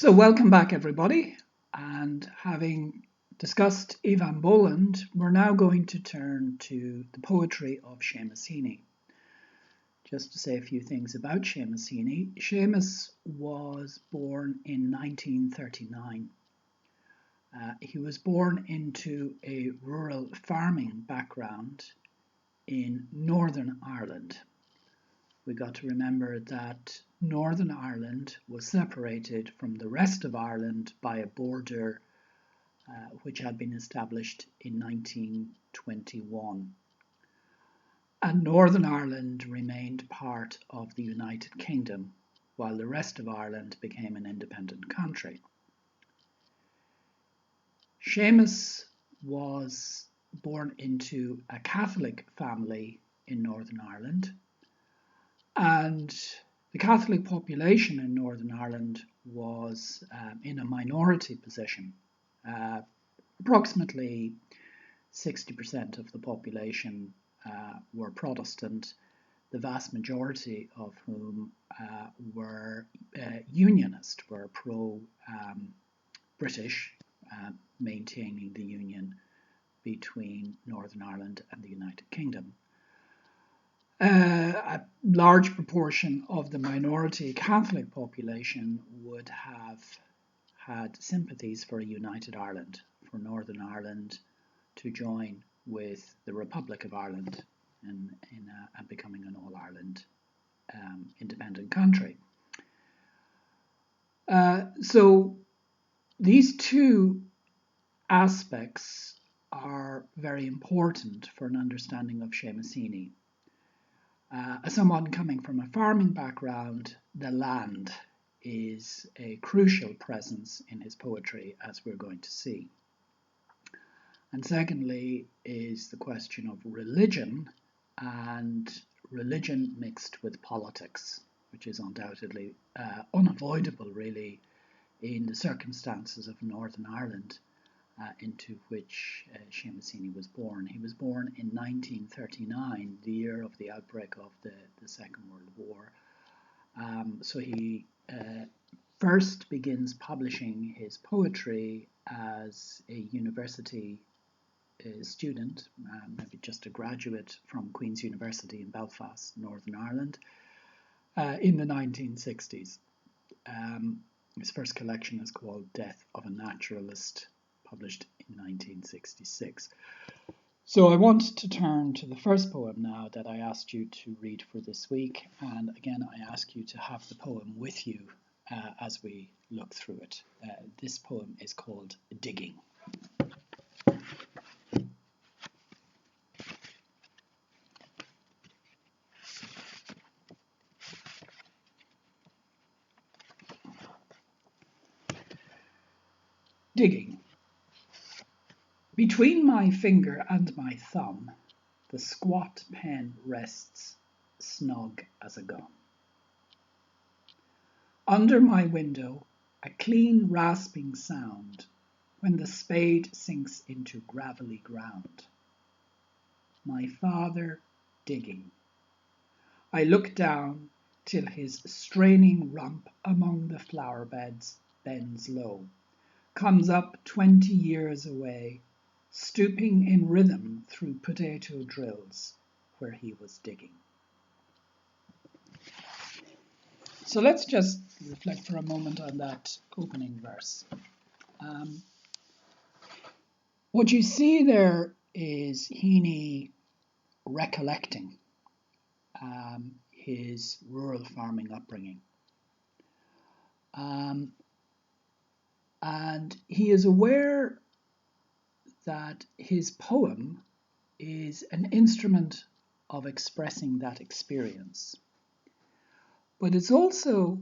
So welcome back everybody, and having discussed Ivan Boland, we're now going to turn to the poetry of Seamus Heaney. Just to say a few things about Seamus Heaney. Seamus was born in 1939. He was born into a rural farming background in Northern Ireland. We got to remember that Northern Ireland was separated from the rest of Ireland by a border which had been established in 1921. And Northern Ireland remained part of the United Kingdom, while the rest of Ireland became an independent country. Seamus was born into a Catholic family in Northern Ireland. And the Catholic population in Northern Ireland was in a minority position. Approximately 60% of the population were Protestant, the vast majority of whom were Unionist, were pro-British, maintaining the union between Northern Ireland and the United Kingdom. A large proportion of the minority Catholic population would have had sympathies for a united Ireland, for Northern Ireland to join with the Republic of Ireland in becoming an all-Ireland independent country. So these two aspects are very important for an understanding of Seamus Heaney. As someone coming from a farming background, the land is a crucial presence in his poetry, as we're going to see. And secondly is the question of religion, and religion mixed with politics, which is undoubtedly unavoidable really in the circumstances of Northern Ireland into which Seamus Heaney was born. He was born in 1939, the year of the outbreak of the Second World War. So he first begins publishing his poetry as a university student, maybe just a graduate from Queen's University in Belfast, Northern Ireland, in the 1960s. His first collection is called Death of a Naturalist, published in 1966. So I want to turn to the first poem now that I asked you to read for this week, and again I ask you to have the poem with you as we look through it. This poem is called Digging. Digging. Between my finger and my thumb, the squat pen rests snug as a gun. Under my window, a clean rasping sound when the spade sinks into gravelly ground. My father digging. I look down till his straining rump among the flower beds bends low, comes up 20 years away, stooping in rhythm through potato drills where he was digging. So let's just reflect for a moment on that opening verse. What you see there is Heaney recollecting his rural farming upbringing. And he is aware that his poem is an instrument of expressing that experience. But it's also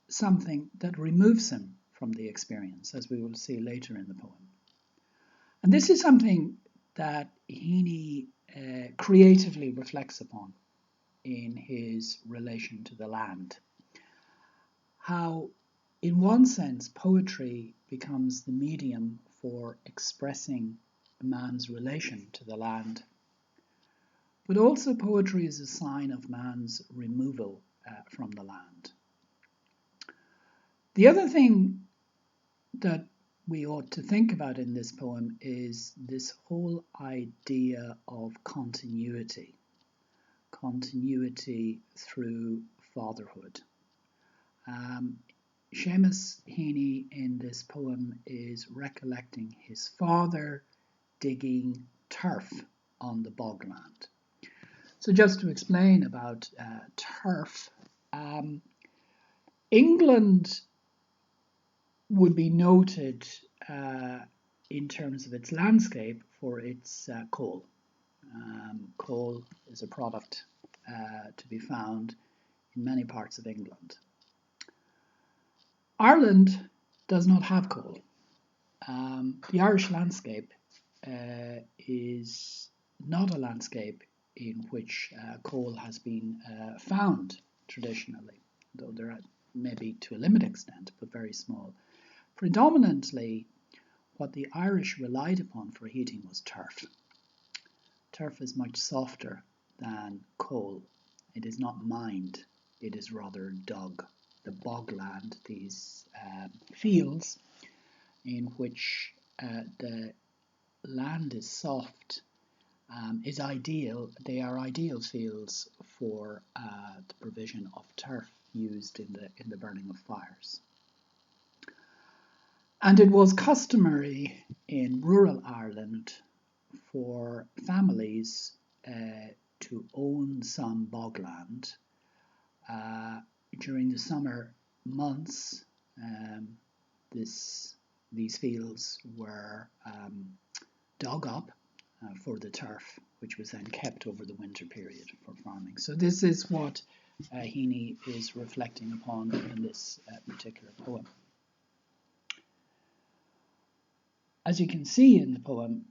something that removes him from the experience, as we will see later in the poem. And this is something that Heaney creatively reflects upon in his relation to the land. How, in one sense, poetry becomes the medium for expressing a man's relation to the land. But also poetry is a sign of man's removal from the land. The other thing that we ought to think about in this poem is this whole idea of continuity through fatherhood. Seamus Heaney in this poem is recollecting his father digging turf on the bogland. So just to explain about turf, England would be noted in terms of its landscape for its coal. Coal is a product to be found in many parts of England. Ireland does not have coal. The Irish landscape is not a landscape in which coal has been found traditionally, though there are maybe to a limited extent, but very small. Predominantly, what the Irish relied upon for heating was turf. Turf is much softer than coal. It is not mined, it is rather dug. The bogland, these fields in which the land is soft, is ideal. They are ideal fields for the provision of turf used in the burning of fires. And it was customary in rural Ireland for families to own some bogland. During the summer months, these fields were dug up for the turf, which was then kept over the winter period for farming. So this is what Heaney is reflecting upon in this particular poem. As you can see in the poem,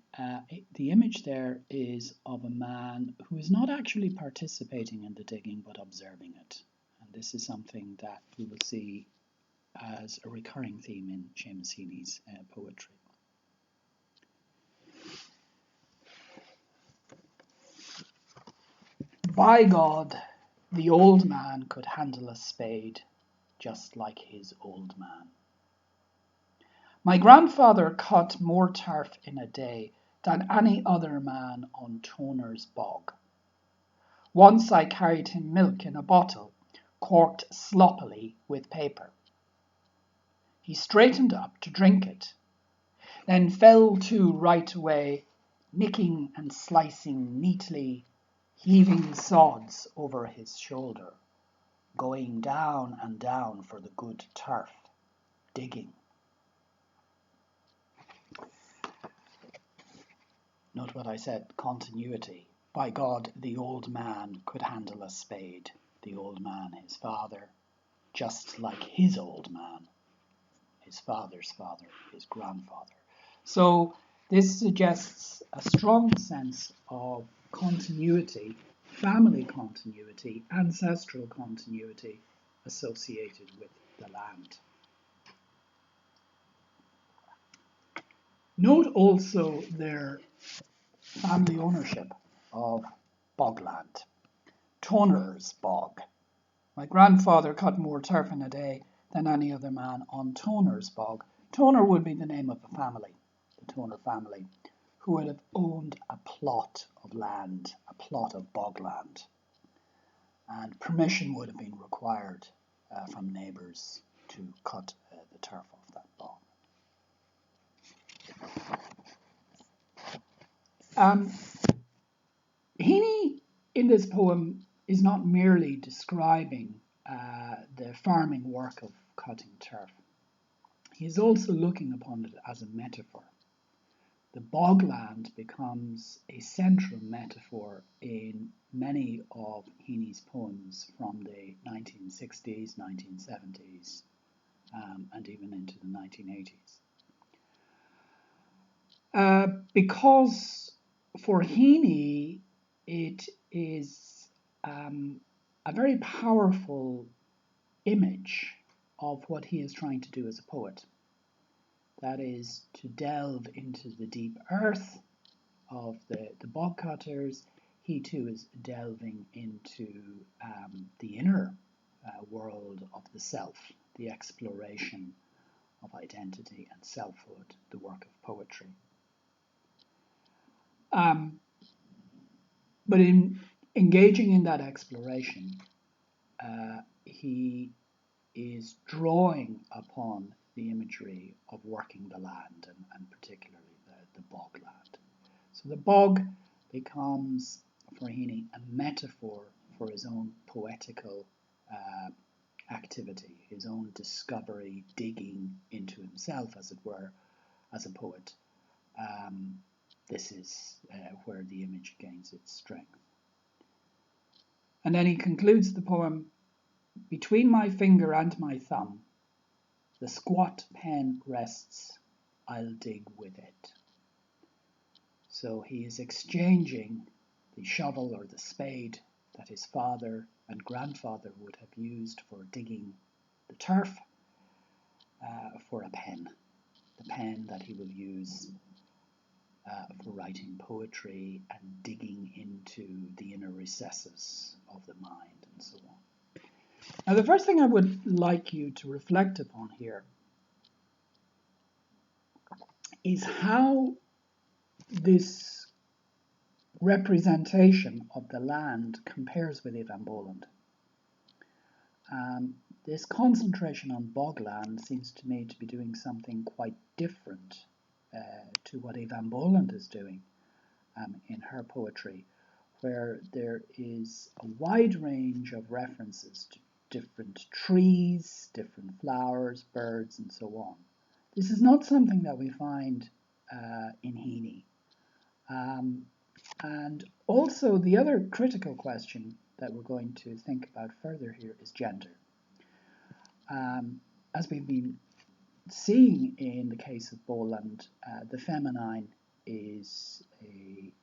the image there is of a man who is not actually participating in the digging but observing it. And this is something that we will see as a recurring theme in Seamus Heaney's poetry. By God, the old man could handle a spade just like his old man. My grandfather cut more turf in a day than any other man on Toner's bog. Once I carried him milk in a bottle, corked sloppily with paper. He straightened up to drink it, then fell to right away, nicking and slicing neatly, heaving sods over his shoulder, going down and down for the good turf, digging. Note what I said, continuity. By God, the old man could handle a spade. The old man, his father, just like his old man, his father's father, his grandfather. So this suggests a strong sense of continuity, family continuity, ancestral continuity associated with the land. Note also their family ownership of bogland. Toner's bog. My grandfather cut more turf in a day than any other man on Toner's bog. Toner would be the name of a family, the Toner family, who would have owned a plot of land, a plot of bogland. And permission would have been required from neighbours to cut the turf off that bog. Heaney, in this poem, is not merely describing the farming work of cutting turf. He is also looking upon it as a metaphor. The bogland becomes a central metaphor in many of Heaney's poems from the 1960s, 1970s, and even into the 1980s. Because for Heaney, it is a very powerful image of what he is trying to do as a poet. That is to delve into the deep earth of the bog cutters. He too is delving into the inner world of the self, the exploration of identity and selfhood, the work of poetry. But in engaging in that exploration, he is drawing upon the imagery of working the land, and particularly the bog land. So the bog becomes, for Heaney, a metaphor for his own poetical activity, his own discovery, digging into himself, as it were, as a poet. This is where the image gains its strength. And then he concludes the poem, between my finger and my thumb, the squat pen rests, I'll dig with it. So he is exchanging the shovel or the spade that his father and grandfather would have used for digging the turf for a pen, the pen that he will use for writing poetry and digging into the inner recesses of the mind and so on. Now, the first thing I would like you to reflect upon here is how this representation of the land compares with Evan Boland. This concentration on bogland seems to me to be doing something quite different to what Evan Boland is doing in her poetry, where there is a wide range of references to different trees, different flowers, birds, and so on. This is not something that we find in Heaney. And also the other critical question that we're going to think about further here is gender. As we've been seeing in the case of Boland, the feminine is a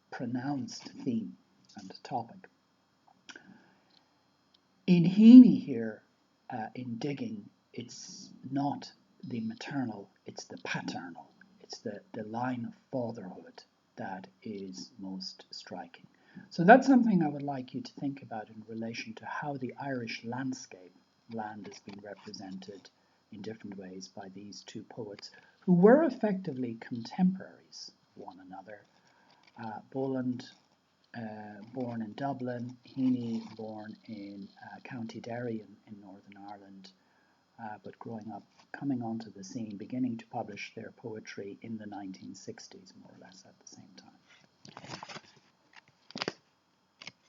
pronounced theme and topic. In Heaney here, in digging, it's not the maternal, it's the paternal. It's the line of fatherhood that is most striking. So that's something I would like you to think about in relation to how the Irish landscape, land, is being represented in different ways by these two poets who were effectively contemporaries of one another. Boland, born in Dublin, Heaney, born in County Derry in Northern Ireland, but growing up, coming onto the scene, beginning to publish their poetry in the 1960s, more or less at the same time.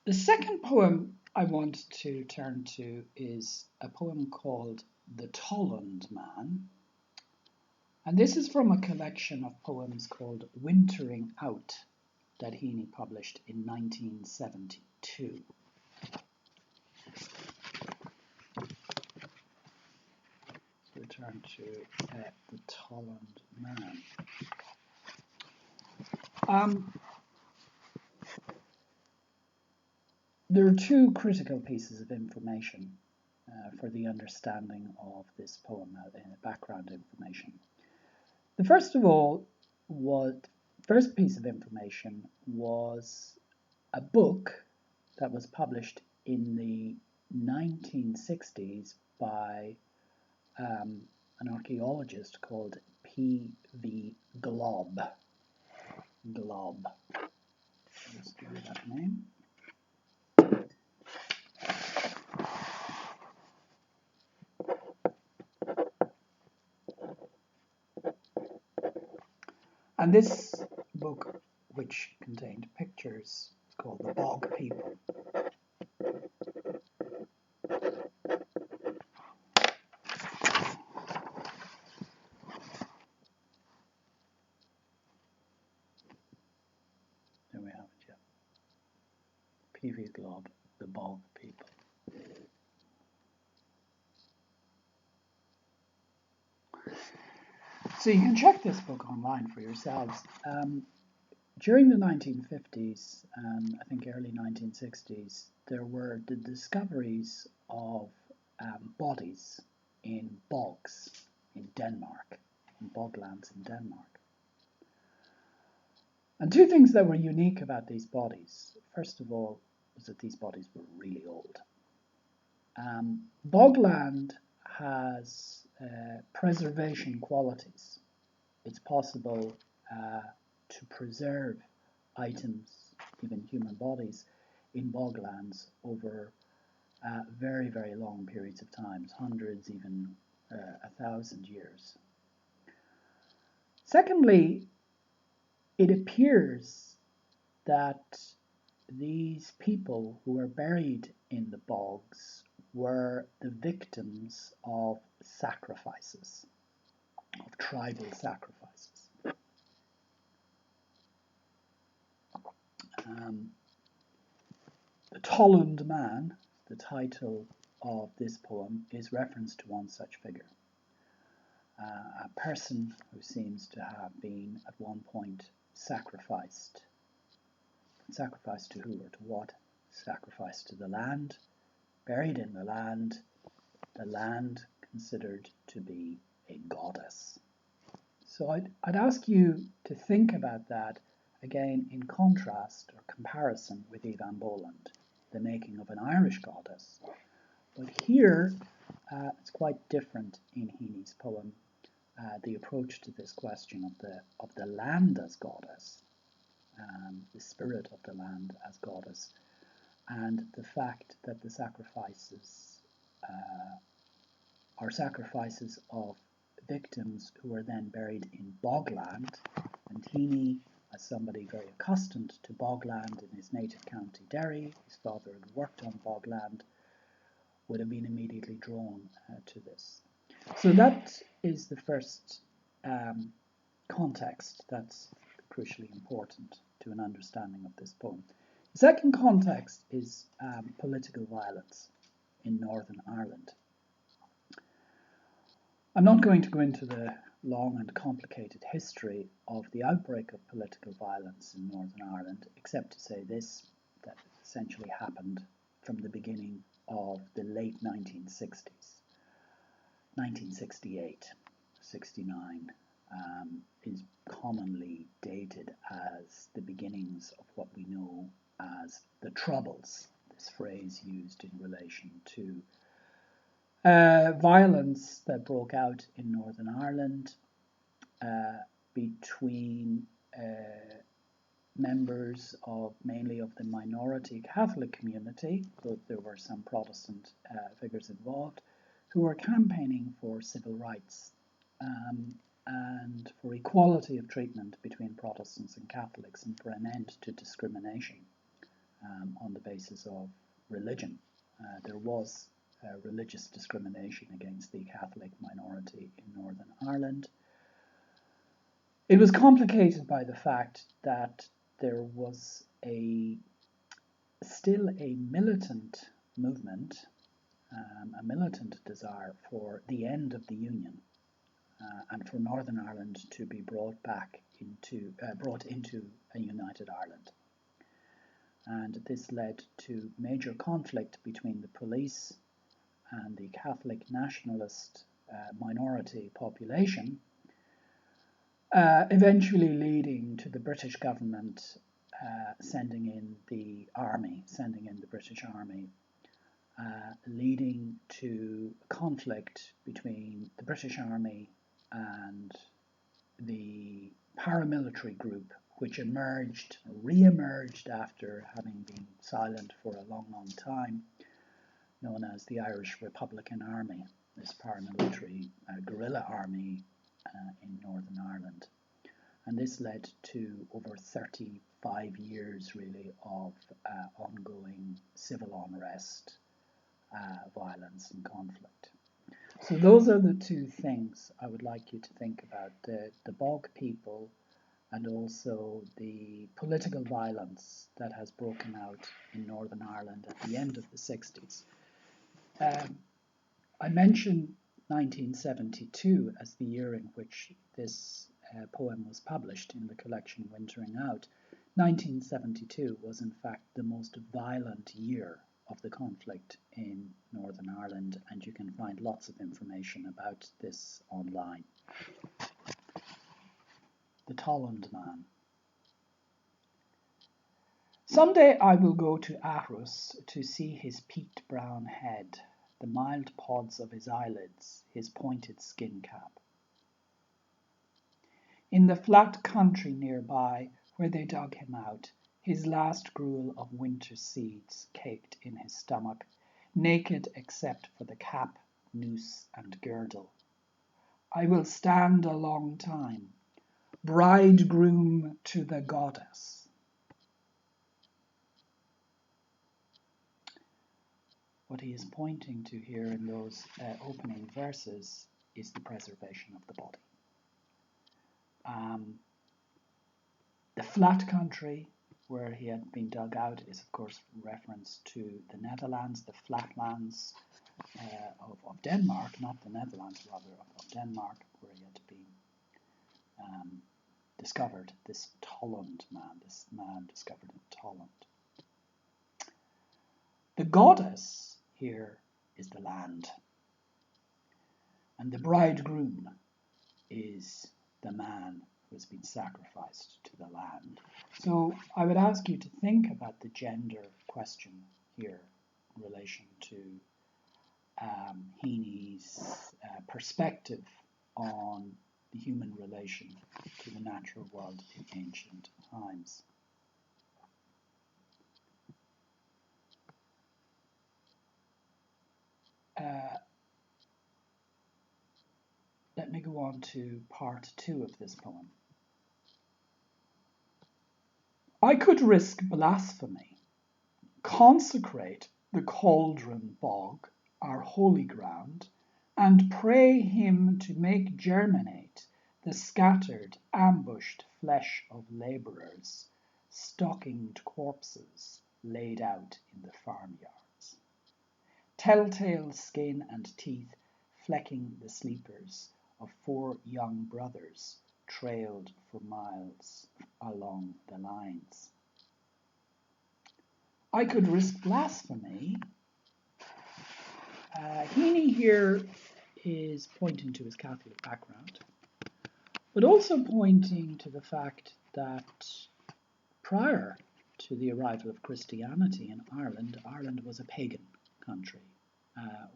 The second poem I want to turn to is a poem called The Tollund Man. And this is from a collection of poems called Wintering Out that Heaney published in 1972. So return to The Tollund Man. There are two critical pieces of information for the understanding of this poem, background information. The first of all, first piece of information was a book that was published in the 1960s by an archaeologist called P.V. Glob. Let's do that name. And this book, which contained pictures, is called The Bog People. There we have it, yeah. P.V. Glob, The Bog People. So you can check this book online for yourselves. During the 1950s and I think early 1960s, there were the discoveries of bodies in bogs in Denmark, in boglands in Denmark. And two things that were unique about these bodies. First of all, was that these bodies were really old. Bogland has preservation qualities. It's possible to preserve items, even human bodies, in boglands over very, very long periods of time, hundreds, even 1,000 years. Secondly, it appears that these people who were buried in the bogs were the victims of sacrifices, of tribal sacrifices. The Tollund Man, the title of this poem, is reference to one such figure. A person who seems to have been at one point sacrificed. Sacrificed to who or to what? Sacrificed to the land, buried in the land considered to be a goddess. So I'd ask you to think about that again in contrast or comparison with Evan Boland, the making of an Irish goddess. But here it's quite different in Heaney's poem. The approach to this question of the land as goddess, the spirit of the land as goddess, and the fact that the sacrifices are sacrifices of victims who are then buried in bogland. And Heaney, as somebody very accustomed to bogland in his native county Derry, his father had worked on bogland, would have been immediately drawn to this. So that is the first context that's crucially important to an understanding of this poem. The second context is political violence in Northern Ireland. I'm not going to go into the long and complicated history of the outbreak of political violence in Northern Ireland, except to say this, that it essentially happened from the beginning of the late 1960s. 1968, 69 is commonly dated as the beginnings of what we know as the Troubles, this phrase used in relation to violence that broke out in Northern Ireland between members of mainly of the minority Catholic community, though there were some Protestant figures involved, who were campaigning for civil rights and for equality of treatment between Protestants and Catholics and for an end to discrimination on the basis of religion. There was religious discrimination against the Catholic minority in Northern Ireland. It was complicated by the fact that there was still a militant movement, a militant desire for the end of the Union and for Northern Ireland to be brought into a united Ireland. And this led to major conflict between the police and the Catholic nationalist minority population, eventually leading to the British government sending in the British Army, leading to conflict between the British Army and the paramilitary group, which re-emerged after having been silent for a long, long time, known as the Irish Republican Army, this paramilitary guerrilla army in Northern Ireland. And this led to over 35 years, really, of ongoing civil unrest, violence and conflict. So those are the two things I would like you to think about, the bog people and also the political violence that has broken out in Northern Ireland at the end of the 60s. I mentioned 1972 as the year in which this poem was published in the collection Wintering Out. 1972 was in fact the most violent year of the conflict in Northern Ireland, and you can find lots of information about this online. The Tollund Man. Someday I will go to Aarhus to see his peaked brown head, the mild pods of his eyelids, his pointed skin cap. In the flat country nearby, where they dug him out, his last gruel of winter seeds caked in his stomach, naked except for the cap, noose, and girdle. I will stand a long time, bridegroom to the goddess. What he is pointing to here in those opening verses is the preservation of the body. The flat country where he had been dug out is, of course, reference to the Netherlands, the flatlands of Denmark, not the Netherlands, rather, of Denmark, where he had been discovered, this Tollund man, this man discovered in Tollund. The goddess here is the land, and the bridegroom is the man who has been sacrificed to the land. So I would ask you to think about the gender question here in relation to Heaney's perspective on the human relation to the natural world in ancient times. Let me go on to part 2 of this poem. I could risk blasphemy, consecrate the cauldron bog, our holy ground, and pray him to make germinate the scattered, ambushed flesh of labourers, stockinged corpses laid out in the farmyards. Telltale skin and teeth flecking the sleepers of 4 young brothers trailed for miles along the lines. I could risk blasphemy. Heaney here is pointing to his Catholic background, but also pointing to the fact that prior to the arrival of Christianity in Ireland, Ireland was a pagan country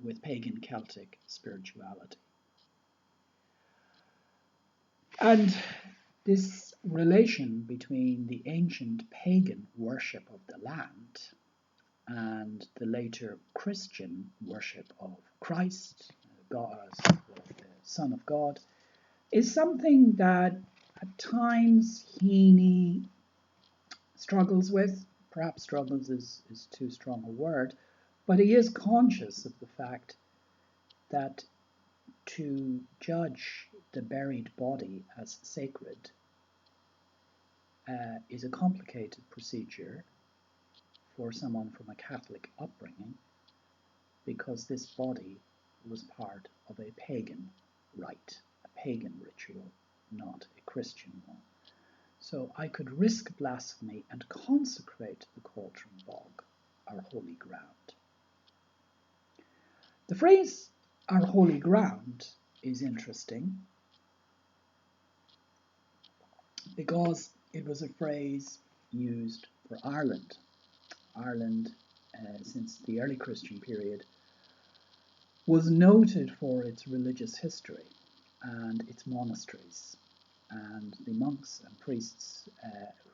with pagan Celtic spirituality. And this relation between the ancient pagan worship of the land and the later Christian worship of Christ, God, the Son of God, is something that at times Heaney struggles with. Perhaps struggles is too strong a word, but he is conscious of the fact that to judge the buried body as sacred is a complicated procedure for someone from a Catholic upbringing, because this body was part of a pagan rite, a pagan ritual, not a Christian one. So I could risk blasphemy and consecrate the cauldron bog, our holy ground. The phrase, our holy ground, is interesting because it was a phrase used for Ireland. Ireland, since the early Christian period, was noted for its religious history and its monasteries, and the monks and priests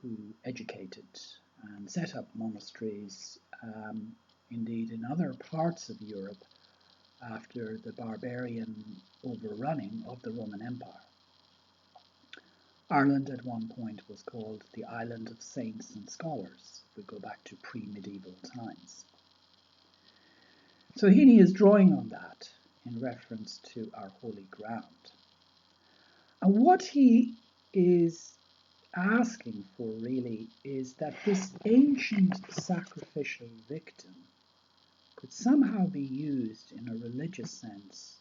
who educated and set up monasteries, indeed in other parts of Europe, after the barbarian overrunning of the Roman Empire. Ireland at one point was called the Island of Saints and Scholars, if we go back to pre-medieval times. So Heaney is drawing on that in reference to our holy ground. And what he is asking for really is that this ancient sacrificial victim could somehow be used in a religious sense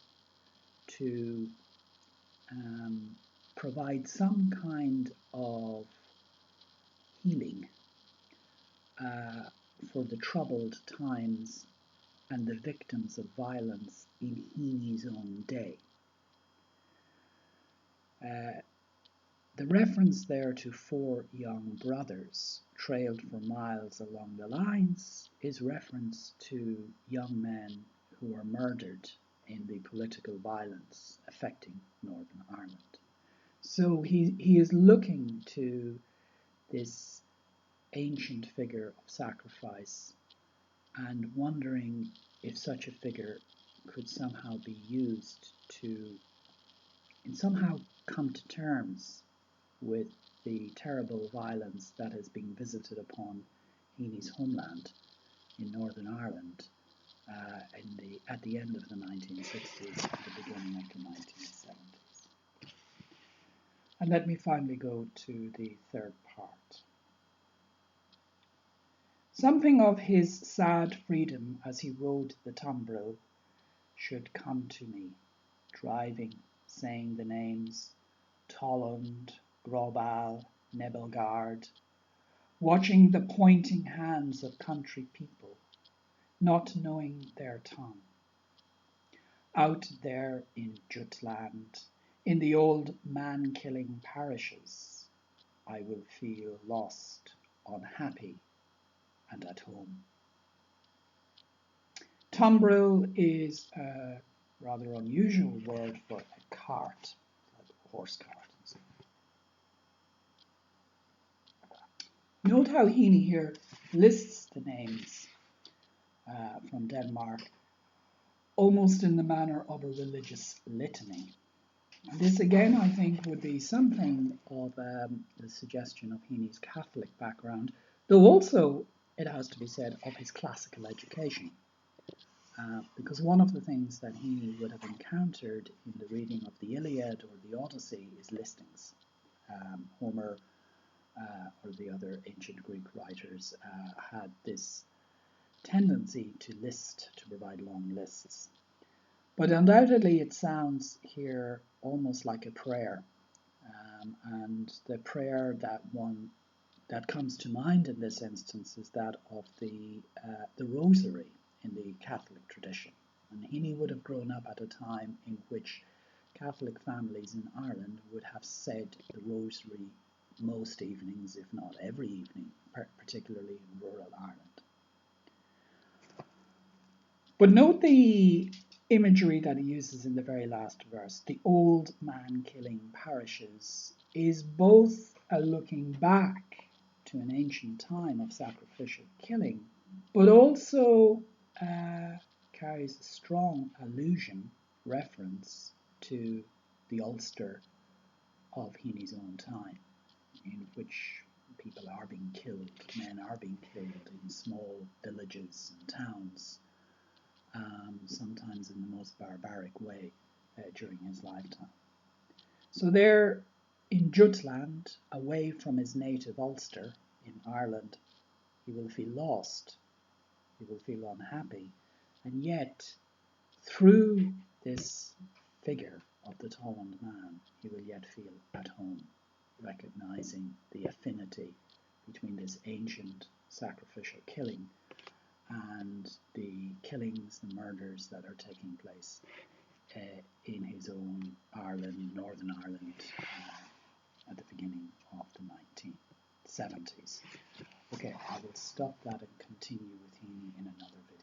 to provide some kind of healing for the troubled times and the victims of violence in Heaney's own day. The reference there to 4 young brothers trailed for miles along the lines is reference to young men who were murdered in the political violence affecting Northern Ireland. So he is looking to this ancient figure of sacrifice and wondering if such a figure could somehow be used to somehow come to terms with the terrible violence that has been visited upon Heaney's homeland in Northern Ireland at the end of the 1960s and the beginning of the 1970s. And let me finally go to the third part. Something of his sad freedom as he rode the tumbril should come to me, driving, saying the names Tollund, Grobal, Nebelgard, watching the pointing hands of country people, not knowing their tongue. Out there in Jutland, in the old man-killing parishes, I will feel lost, unhappy, and at home. Tumbril is a rather unusual word for a cart, like a horse cart. Note how Heaney here lists the names from Denmark almost in the manner of a religious litany. And this again, I think, would be something of the suggestion of Heaney's Catholic background, though also, it has to be said, of his classical education. Because one of the things that Heaney would have encountered in the reading of the Iliad or the Odyssey is listings. Homer or the other ancient Greek writers had this tendency to list, to provide long lists. But undoubtedly it sounds here almost like a prayer. And the prayer that comes to mind in this instance is that of the rosary in the Catholic tradition. And Heaney would have grown up at a time in which Catholic families in Ireland would have said the rosary most evenings, if not every evening, particularly in rural Ireland. But note the imagery that he uses in the very last verse. The old man-killing parishes is both a looking back to an ancient time of sacrificial killing, but also carries a strong allusion, reference to the Ulster of Heaney's own time, in which people are being killed, men are being killed in small villages and towns, sometimes in the most barbaric way during his lifetime. So there in Jutland, away from his native Ulster in Ireland, he will feel lost, he will feel unhappy, and yet through this figure of the Tollund man, he will yet feel at home, recognizing the affinity between this ancient sacrificial killing and the killings, the murders that are taking place in his own Ireland, Northern Ireland, at the beginning of the 1970s. Okay, I will stop that and continue with Heaney in another video.